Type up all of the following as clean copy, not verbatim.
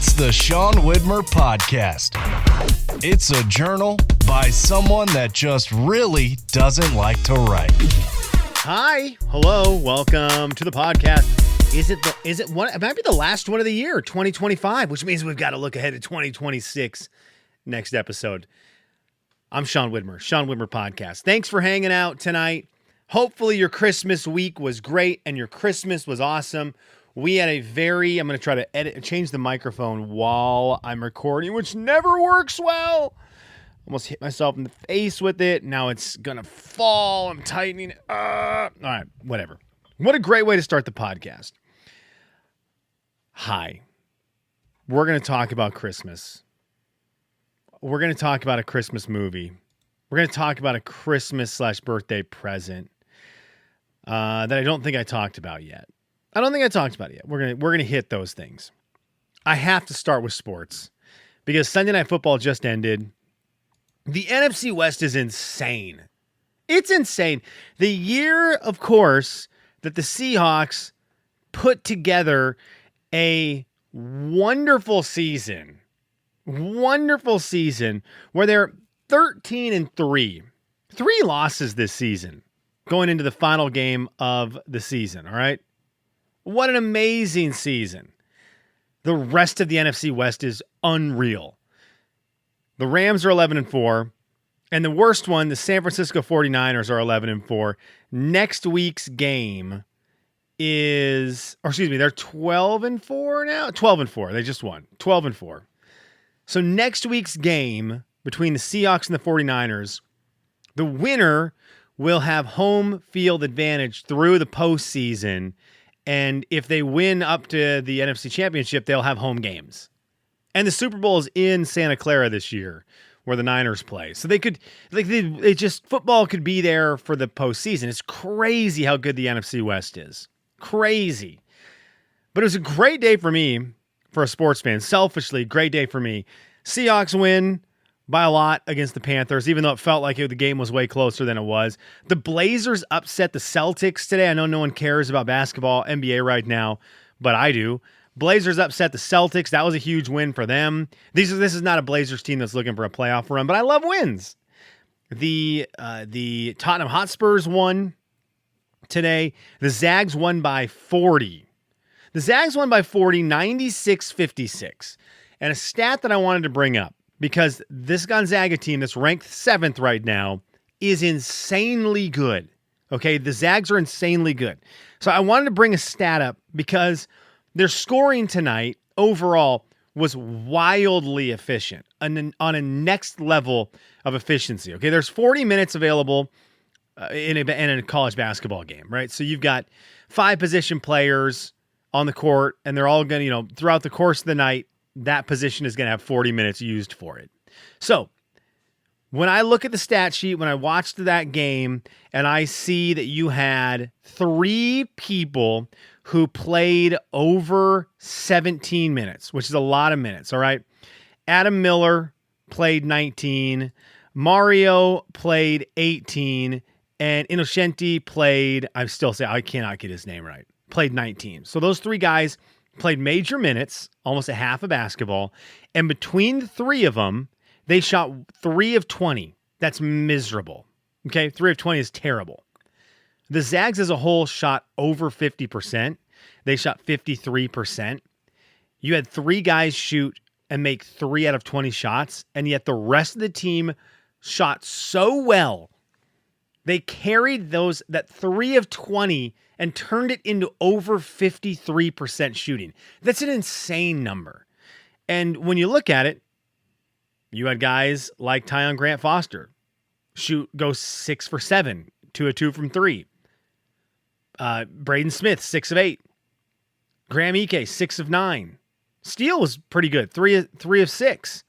It's the Sean Widmer Podcast. It's a journal by someone that just really doesn't like to write. Hi, hello, welcome to the podcast. It might be the last one of the year, 2025, which means we've got to look ahead to 2026 next episode. I'm Sean Widmer, Sean Widmer Podcast. Thanks for hanging out tonight. Hopefully your Christmas week was great and your Christmas was awesome. We had I'm going to try to change the microphone while I'm recording, which never works well. Almost hit myself in the face with it. Now it's going to fall. I'm tightening it. All right, whatever. What a great way to start the podcast. Hi. We're going to talk about Christmas. We're going to talk about a Christmas movie. We're going to talk about a Christmas/birthday present that I don't think I talked about yet. We're going to hit those things. I have to start with sports because Sunday Night Football just ended. The NFC West is insane. It's insane. The year, of course, that the Seahawks put together a wonderful season where they're 13-3. 3 losses this season going into the final game of the season, all right? What an amazing season. The rest of the NFC West is unreal. The Rams are 11-4, and the worst one, the San Francisco 49ers are 11-4. Next week's game they're 12-4 now? 12-4. They just won. 12-4. So next week's game between the Seahawks and the 49ers, the winner will have home field advantage through the postseason. And if they win up to the NFC Championship, they'll have home games. And the Super Bowl is in Santa Clara this year, where the Niners play. So football could be there for the postseason. It's crazy how good the NFC West is. Crazy. But it was a great day for me, for a sports fan. Selfishly, great day for me. Seahawks win by a lot against the Panthers, even though it felt like the game was way closer than it was. The Blazers upset the Celtics today. I know no one cares about basketball, NBA right now, but I do. Blazers upset the Celtics. That was a huge win for them. This is not a Blazers team that's looking for a playoff run, but I love wins. The Tottenham Hotspurs won today. The Zags won by 40. The Zags won by 40, 96-56. And a stat that I wanted to bring up, because this Gonzaga team that's ranked 7th right now is insanely good. Okay, the Zags are insanely good. So I wanted to bring a stat up because their scoring tonight overall was wildly efficient on a next level of efficiency. Okay, there's 40 minutes available in a college basketball game, right? So you've got 5 position players on the court, and they're all going to, throughout the course of the night, that position is going to have 40 minutes used for it. So when I look at the stat sheet, when I watched that game, and I see that you had 3 people who played over 17 minutes, which is a lot of minutes, all right? Adam Miller played 19, Mario played 18, and Innocenti played, I cannot get his name right, played 19. So those 3 guys played major minutes, almost a half of basketball, and between the 3 of them, they shot 3 of 20. That's miserable. Okay, 3 of 20 is terrible. The Zags as a whole shot over 50%. They shot 53%. You had 3 guys shoot and make 3 out of 20 shots, and yet the rest of the team shot so well. They carried that 3 of 20 and turned it into over 53% shooting. That's an insane number. And when you look at it, you had guys like Tyon Grant-Foster go 6 for 7, 2 of 2 from 3. Braden Smith, 6 of 8. Graham Ike, 6 of 9. Steele was pretty good, 3 of 6.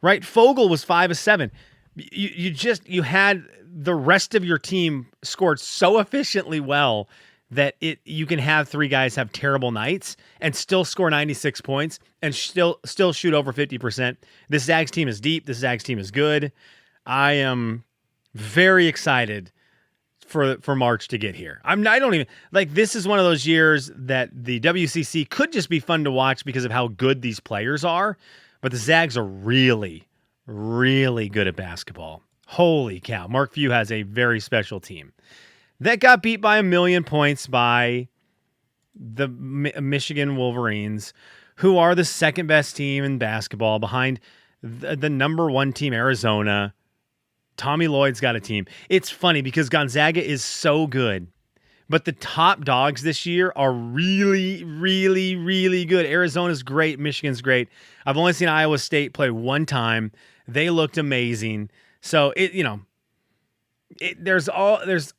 Right? Fogel was 5 of 7. You had the rest of your team scored so efficiently well that you can have 3 guys have terrible nights and still score 96 points and still shoot over 50%. This Zags team is deep. This Zags team is good. I am very excited for March to get here. I don't even like, this is one of those years that the WCC could just be fun to watch because of how good these players are, but the Zags are really, really good at basketball. Holy cow. Mark Few has a very special team that got beat by 1,000,000 points by the Michigan Wolverines, who are the second best team in basketball behind the number one team, Arizona. Tommy Lloyd's got a team. It's funny because Gonzaga is so good, but the top dogs this year are really, really, really good. Arizona's great. Michigan's great. I've only seen Iowa State play one time. They looked amazing. So there's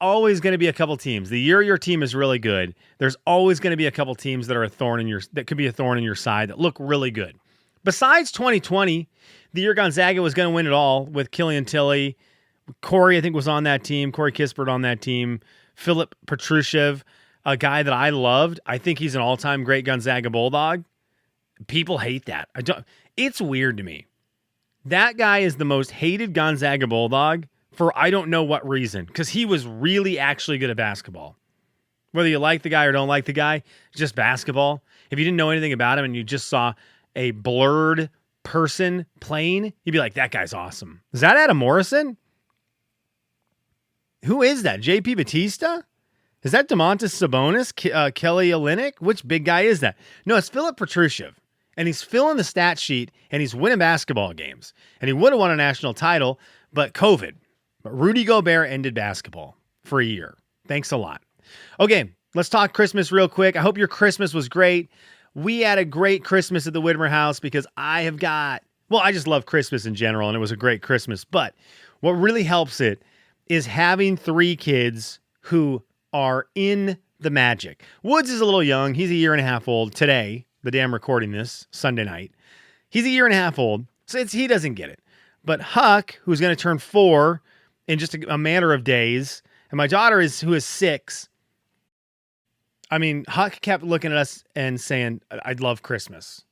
always going to be a couple teams. The year your team is really good, there's always going to be a couple teams that are that could be a thorn in your side that look really good. Besides 2020, the year Gonzaga was going to win it all with Killian Tilly, Corey, I think, was on that team. Corey Kispert on that team. Philip Petrushev, a guy that I loved. I think he's an all-time great Gonzaga Bulldog. People hate that. It's weird to me. That guy is the most hated Gonzaga Bulldog for I don't know what reason, because he was really actually good at basketball. Whether you like the guy or don't like the guy, it's just basketball. If you didn't know anything about him and you just saw a blurred person playing, you'd be like, that guy's awesome. Is that Adam Morrison? Who is that? JP Batista? Is that Domantas Sabonis? Kelly Olynyk? Which big guy is that? No, it's Philip Petrushev. And he's filling the stat sheet, and he's winning basketball games. And he would have won a national title, but COVID. But Rudy Gobert ended basketball for a year. Thanks a lot. Okay, let's talk Christmas real quick. I hope your Christmas was great. We had a great Christmas at the Widmer house because I just love Christmas in general, and it was a great Christmas. But what really helps it is having 3 kids who are in the magic. Woods is a little young. He's a year and a half old today, the day I'm recording this, Sunday night. He's a year and a half old, so he doesn't get it. But Huck, who's going to turn 4 in just a matter of days, and my daughter, who is 6, I mean, Huck kept looking at us and saying, "I love Christmas."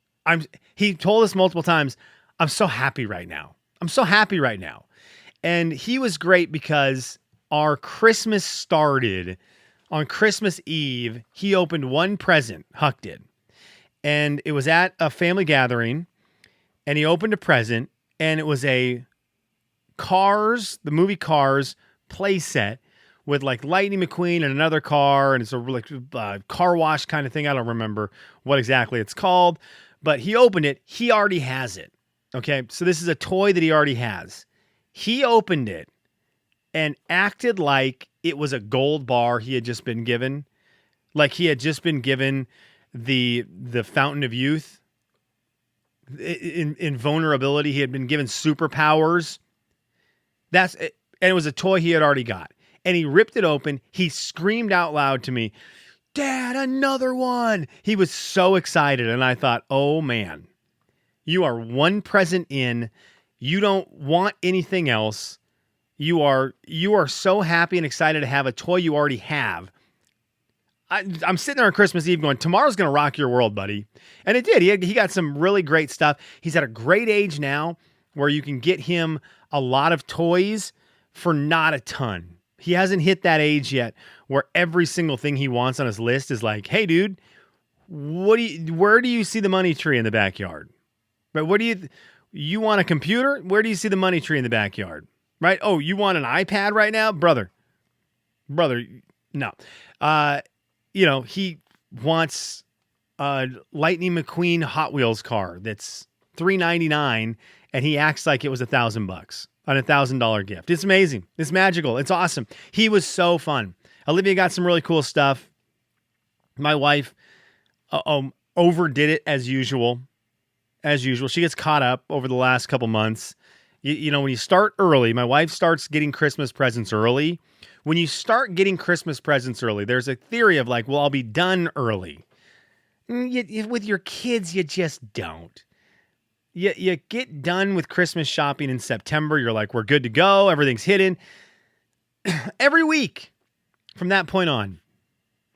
He told us multiple times, "I'm so happy right now. I'm so happy right now." And he was great because our Christmas started on Christmas Eve. He opened one present, Huck did. And it was at a family gathering, and he opened a present, and it was a the movie Cars play set with like Lightning McQueen and another car, and it's a car wash kind of thing. I don't remember what exactly it's called, but he opened it. He already has it. Okay, so this is a toy that he already has. He opened it and acted like it was a gold bar he had just been given, like he had just been given the Fountain of Youth. In vulnerability, he had been given superpowers. And it was a toy he had already got. And he ripped it open. He screamed out loud to me, "Dad, another one!" He was so excited. And I thought, oh man, you are one present in. You don't want anything else. You are so happy and excited to have a toy you already have. I'm sitting there on Christmas Eve going, tomorrow's going to rock your world, buddy. And it did. He got some really great stuff. He's at a great age now where you can get him a lot of toys for not a ton. He hasn't hit that age yet where every single thing he wants on his list is like, hey, dude, where do you see the money tree in the backyard? But you want a computer? Where do you see the money tree in the backyard? Right? Oh, you want an iPad right now? Brother, no. He wants a Lightning McQueen Hot Wheels car that's $399, and he acts like it was $1,000 on a $1,000 gift. It's amazing. It's magical. It's awesome. He was so fun. Olivia got some really cool stuff. My wife overdid it as usual. She gets caught up over the last couple months. When you start early, my wife starts getting Christmas presents early. When you start getting Christmas presents early, there's a theory of like, well, I'll be done early. With your kids, you just don't. You get done with Christmas shopping in September. You're like, we're good to go. Everything's hidden. Every week from that point on,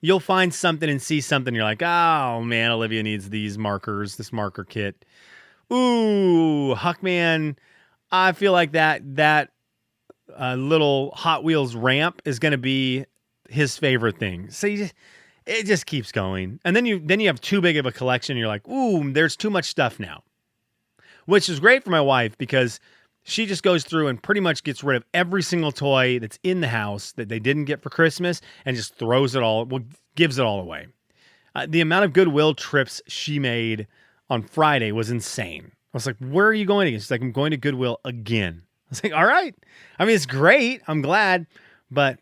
you'll find something and see something. You're like, oh man, Olivia needs these markers, this marker kit. Ooh, Huckman, I feel like that little Hot Wheels ramp is going to be his favorite thing. So it just keeps going. And then you have too big of a collection. And you're like, ooh, there's too much stuff now, which is great for my wife because she just goes through and pretty much gets rid of every single toy that's in the house that they didn't get for Christmas and just gives it all away. The amount of Goodwill trips she made on Friday was insane. I was like, where are you going again? She's like, I'm going to Goodwill again. I was like, all right. I mean, it's great. I'm glad. But,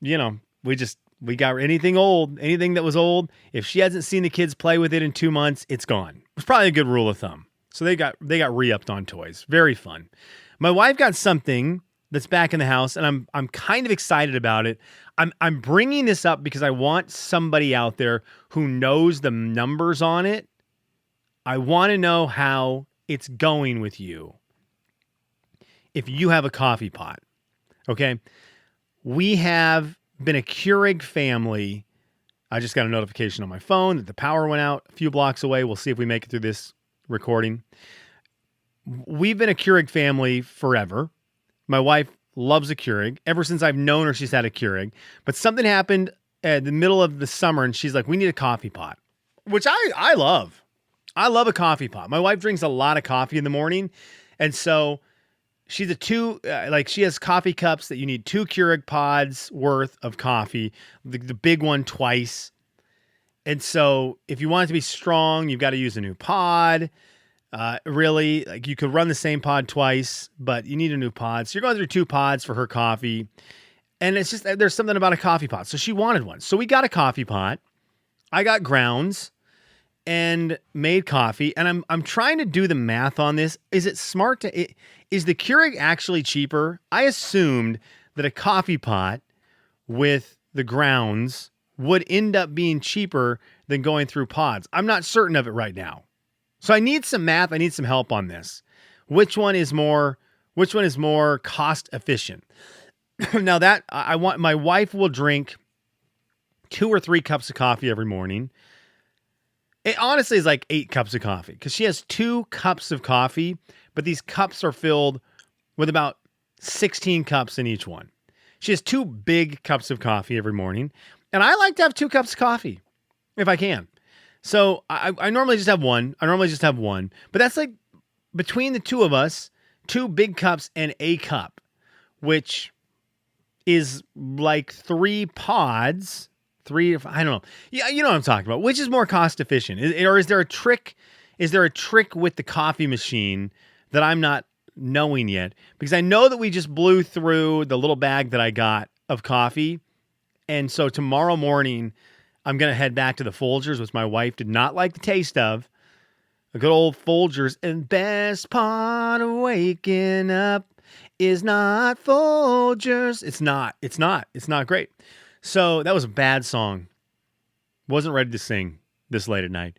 we got anything that was old. If she hasn't seen the kids play with it in 2 months, it's gone. It's probably a good rule of thumb. So they got re-upped on toys. Very fun. My wife got something that's back in the house, and I'm kind of excited about it. I'm bringing this up because I want somebody out there who knows the numbers on it. I want to know how it's going with you. If you have a coffee pot, okay? We have been a Keurig family. I just got a notification on my phone that the power went out a few blocks away. We'll see if we make it through this recording. We've been a Keurig family forever. My wife loves a Keurig. Ever since I've known her, she's had a Keurig. But something happened at the middle of the summer, and she's like, we need a coffee pot, which I love. I love a coffee pot. My wife drinks a lot of coffee in the morning, and so she's she has coffee cups that you need 2 Keurig pods worth of coffee, the big one twice. And so if you want it to be strong, you've got to use a new pod. Really, like you could run the same pod twice, but you need a new pod. So you're going through 2 pods for her coffee. And it's just, there's something about a coffee pot. So she wanted one. So we got a coffee pot. I got grounds and made coffee. And I'm trying to do the math on this. Is it smart is the Keurig actually cheaper? I assumed that a coffee pot with the grounds would end up being cheaper than going through pods. I'm not certain of it right now. So I need some math. I need some help on this. Which one is more cost efficient? Now that I want, my wife will drink 2 or 3 cups of coffee every morning. It honestly is like 8 cups of coffee because she has 2 cups of coffee, but these cups are filled with about 16 cups in each one. She has 2 big cups of coffee every morning, and I like to have 2 cups of coffee if I can. So I normally just have one. But that's like between the 2 of us, 2 big cups and a cup, which is like 3 pods. I don't know. Yeah, you know what I'm talking about. Which is more cost efficient? Or is there a trick? Is there a trick with the coffee machine that I'm not knowing yet? Because I know that we just blew through the little bag that I got of coffee. And so tomorrow morning, I'm going to head back to the Folgers, which my wife did not like the taste of. A good old Folgers. And best part of waking up is not Folgers. It's not great. So that was a bad song. Wasn't ready to sing this late at night.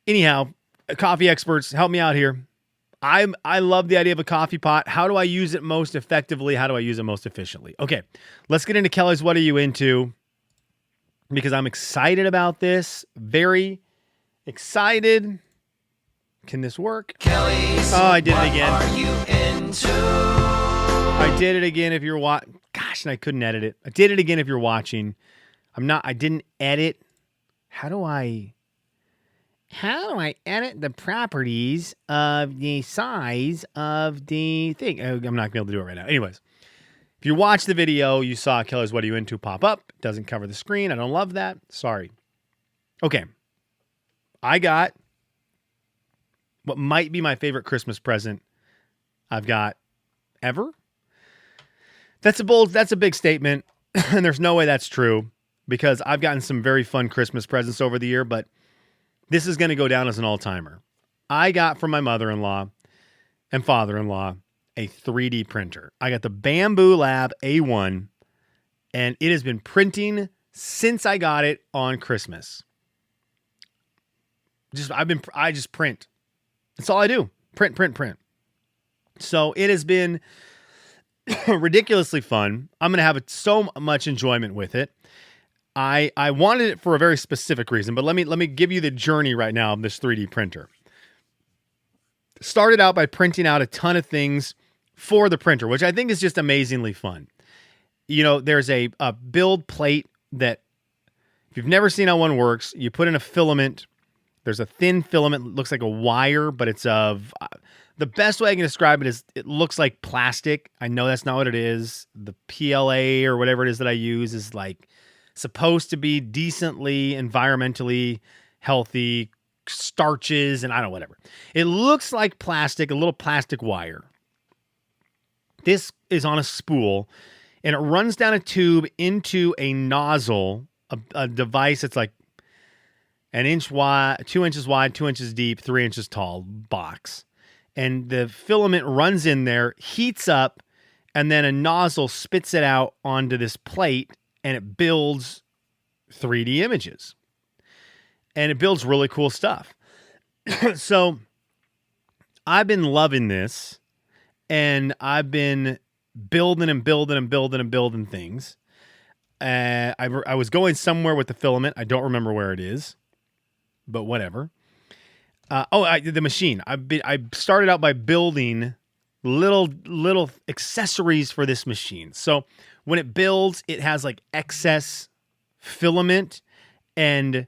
Anyhow, coffee experts, help me out here. I love the idea of a coffee pot. How do I use it most effectively? How do I use it most efficiently? Okay, let's get into Kelly's What Are You Into? Because I'm excited about this. Very excited. Can this work? Kelly's, I did it again. What are you into? I did it again if you're watching. Gosh, and I couldn't edit it. I did it again if you're watching. I didn't edit. How do I edit the properties of the size of the thing? I'm not going to be able to do it right now. Anyways, if you watch the video, you saw Kelly's What Are You Into pop up. It doesn't cover the screen. I don't love that. Sorry. Okay. I got what might be my favorite Christmas present I've got ever. That's a big statement, and there's no way that's true because I've gotten some very fun Christmas presents over the year, but this is going to go down as an all-timer. I got from my mother-in-law and father-in-law a 3D printer. I got the Bamboo Lab A1, and it has been printing since I got it on Christmas. I just print. That's all I do. Print. So it has been ridiculously fun. I'm going to have so much enjoyment with it. I wanted it for a very specific reason, but let me give you the journey right now of this 3D printer. Started out by printing out a ton of things for the printer, which I think is just amazingly fun. You know, there's a build plate that, if you've never seen how one works, you put in a filament. There's a thin filament, looks like a wire, but it's of... the best way I can describe it is it looks like plastic. I know that's not what it is. The PLA or whatever it is that I use is like supposed to be decently environmentally healthy, starches, and I don't know, whatever. It looks like plastic, a little plastic wire. This is on a spool, and it runs down a tube into a nozzle, a device that's like an inch wide, 2 inches wide, 2 inches deep, 3 inches tall box. And the filament runs in there, heats up, and then a nozzle spits it out onto this plate, and it builds 3D images. And it builds really cool stuff. So I've been loving this, and I've been building things. I was going somewhere with the filament. I don't remember where it is, but whatever. The machine. I started out by building little accessories for this machine. So when it builds, it has like excess filament, and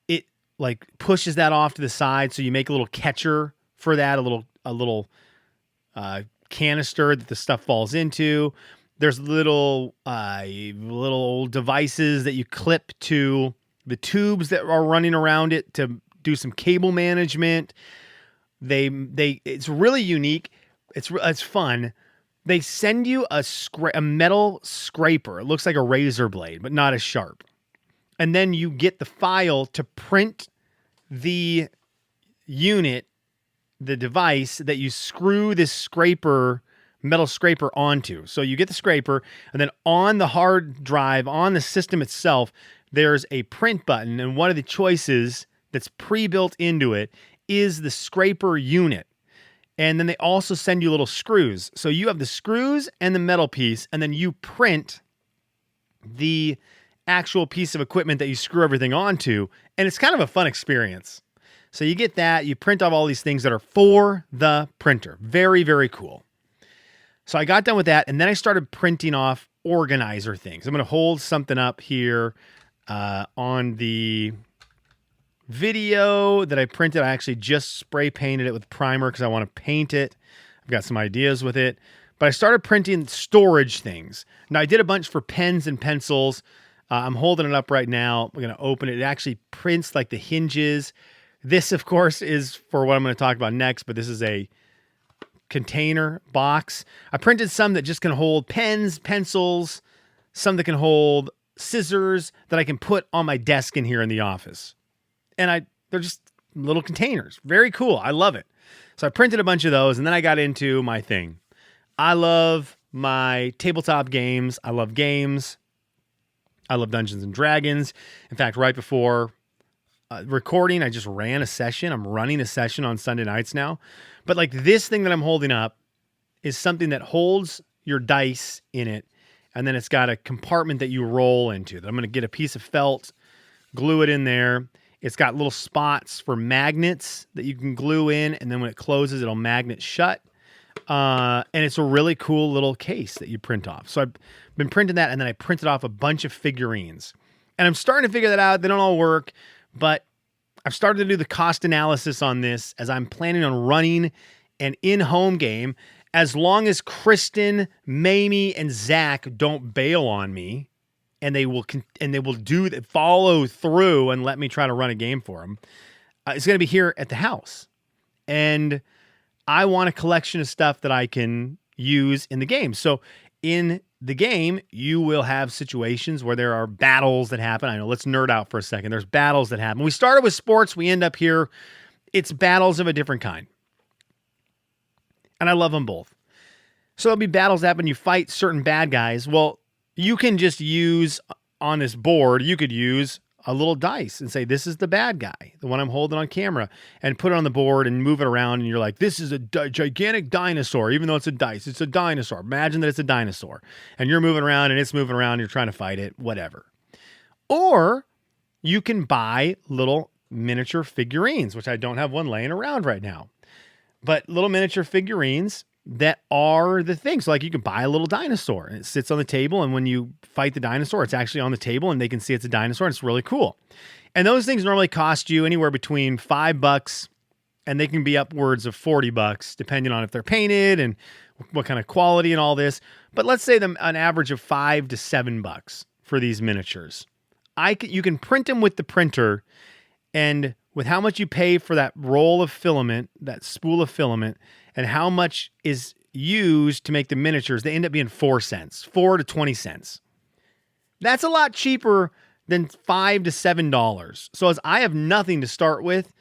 it like pushes that off to the side. So you make a little catcher for that, a little canister that the stuff falls into. There's little devices that you clip to the tubes that are running around it to do some cable management. It's really unique. It's fun. They send you a metal scraper. It looks like a razor blade, but not as sharp. And then you get the file to print the unit, the device that you screw this metal scraper onto. So you get the scraper, and then on the hard drive, on the system itself, there's a print button, and one of the choices that's pre-built into it is the scraper unit. And then they also send you little screws. So you have the screws and the metal piece, and then you print the actual piece of equipment that you screw everything onto, and it's kind of a fun experience. So you get that, you print off all these things that are for the printer. Very, very cool. So I got done with that, and then I started printing off organizer things. I'm going to hold something up here on the video that I printed. I actually just spray painted it with primer because I want to paint it. I've got some ideas with it. But I started printing storage things. Now, I did a bunch for pens and pencils. I'm holding it up right now. We're going to open it. It actually prints like the hinges. This, of course, is for what I'm going to talk about next, but this is a container box. I printed some that just can hold pens, pencils, some that can hold scissors that I can put on my desk in here in the office. And they're just little containers. Very cool. I love it. So I printed a bunch of those, and then I got into my thing. I love my tabletop games. I love games. I love Dungeons and Dragons. In fact, right before recording, I just ran a session. I'm running a session on Sunday nights now. But like this thing that I'm holding up is something that holds your dice in it, and then it's got a compartment that you roll into. That I'm going to get a piece of felt, glue it in there. It's got little spots for magnets that you can glue in, and then when it closes, it'll magnet shut. And it's a really cool little case that you print off. So I've been printing that, and then I printed off a bunch of figurines. And I'm starting to figure that out. They don't all work, but I've started to do the cost analysis on this as I'm planning on running an in-home game. As long as Kristen, Mamie, and Zach don't bail on me, and they will follow through and let me try to run a game for them. It's going to be here at the house. And I want a collection of stuff that I can use in the game. So in the game, you will have situations where there are battles that happen. I know, let's nerd out for a second. There's battles that happen. We started with sports. We end up here. It's battles of a different kind. And I love them both. So there'll be battles that happen. You fight certain bad guys. Well, you can just use on this board, you could use a little dice and say, this is the bad guy, the one I'm holding on camera, and put it on the board and move it around. And you're like, this is a gigantic dinosaur, even though it's a dice. It's a dinosaur. Imagine that it's a dinosaur. And you're moving around and it's moving around. You're trying to fight it, whatever. Or you can buy little miniature figurines, which I don't have one laying around right now. But little miniature figurines that are the things. So like you can buy a little dinosaur and it sits on the table. And when you fight the dinosaur, it's actually on the table and they can see it's a dinosaur. And it's really cool. And those things normally cost you anywhere between $5 and they can be upwards of $40, depending on if they're painted and what kind of quality and all this. But let's say them an average of $5 to $7 for these miniatures. You can print them with the printer, and with how much you pay for that roll of filament, that spool of filament, and how much is used to make the miniatures, they end up being 4 cents, 4 to 20 cents. That's a lot cheaper than $5 to $7. So as I have nothing to start with,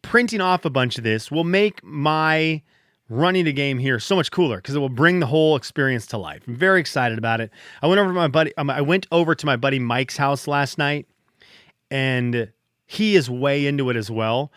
printing off a bunch of this will make my running a game here so much cooler because it will bring the whole experience to life. I'm very excited about it. I went over to my buddy Mike's house last night, and he is way into it as well.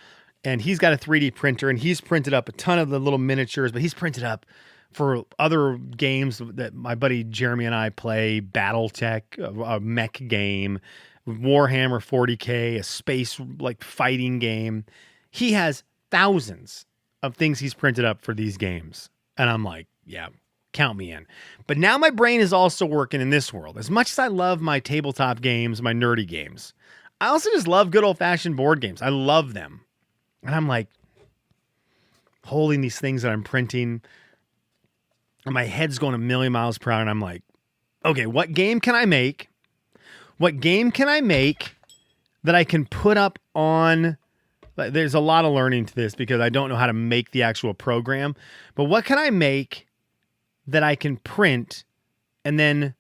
And he's got a 3D printer, and he's printed up a ton of the little miniatures, but he's printed up for other games that my buddy Jeremy and I play, Battletech, a mech game, Warhammer 40K, a space like fighting game. He has thousands of things he's printed up for these games. And I'm like, yeah, count me in. But now my brain is also working in this world. As much as I love my tabletop games, my nerdy games, I also just love good old-fashioned board games. I love them. And I'm like holding these things that I'm printing, and my head's going a million miles per hour. And I'm like, okay, what game can I make? What game can I make that I can put up on? There's a lot of learning to this because I don't know how to make the actual program. But what can I make that I can print and then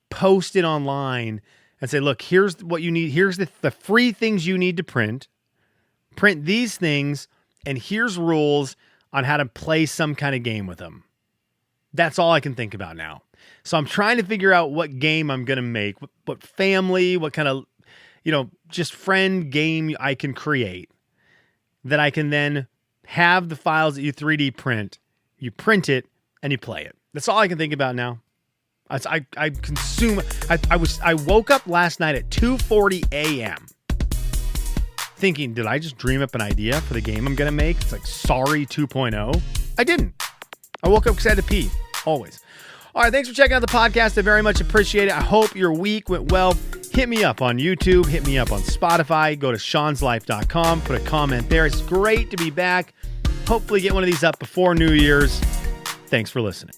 post it online and say, look, here's what you need. Here's the free things you need to print. Print these things, and here's rules on how to play some kind of game with them. That's all I can think about now. So I'm trying to figure out what game I'm going to make, what family, what kind of, just friend game I can create that I can then have the files that you 3D print. You print it and you play it. That's all I can think about now. I woke up last night at 2:40 a.m. thinking, did I just dream up an idea for the game I'm going to make? It's like Sorry 2.0. I didn't. I woke up because I had to pee. Always. All right, thanks for checking out the podcast. I very much appreciate it. I hope your week went well. Hit me up on YouTube. Hit me up on Spotify. Go to seanslife.com. Put a comment there. It's great to be back. Hopefully get one of these up before New Year's. Thanks for listening.